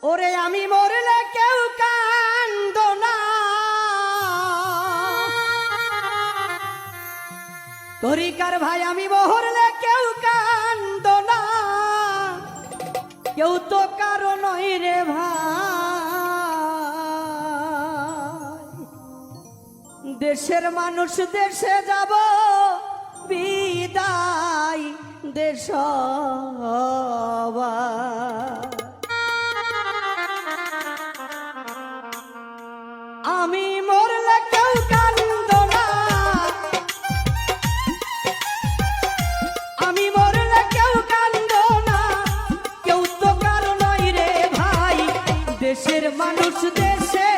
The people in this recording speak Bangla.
ওরে আমি মরলে কেউ কান্দ না, তরিকার ভাই আমি মরলে কেউ কান্দ না, কেউ তো কারো নয় রে ভাই। দেশের মানুষ দেশে যাব বিদায় দেশ আমি মরলে কেউ কান্দ না, আমি মরলে কেউ কান্দ না, কেউ তো কারো নয় রে ভাই। দেশের মানুষ দেশে